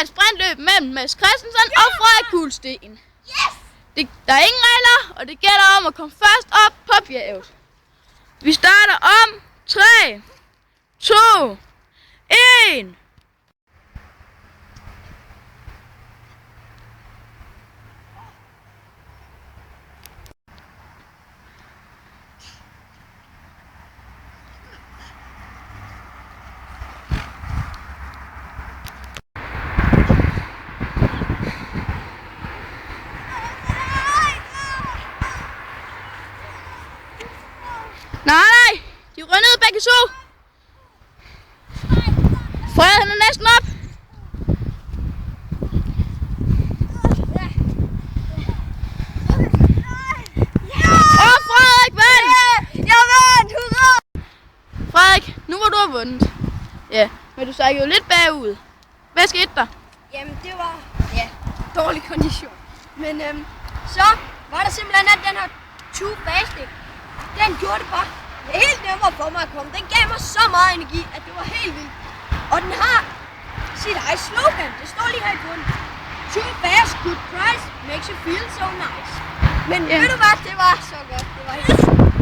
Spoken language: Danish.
et sprintløb mellem Mads Christensen og Frederik Kuhlsten. Yes! Der er ingen regler, og det gælder om at komme først op på bjerget. Vi starter om 3, 2, 1. Nej, de rører ned begge to. Frederik han er næsten op. Og Frederik vandt! Jeg vandt! Hurra! Frederik, nu hvor du har vundet. Ja, men du sagde jo lidt bagud. Hvad skete der? Jamen det var dårlig kondition. Men så var der simpelthen at den her tube basting. Den gjorde det bare helt nemmere for mig at komme. Den gav mig så meget energi, at det var helt vildt. Og den har sit eget slogan. Det står lige her i bunden. Too fast, good price, makes you feel so nice. Men ved du hvad, det var så godt. Det var helt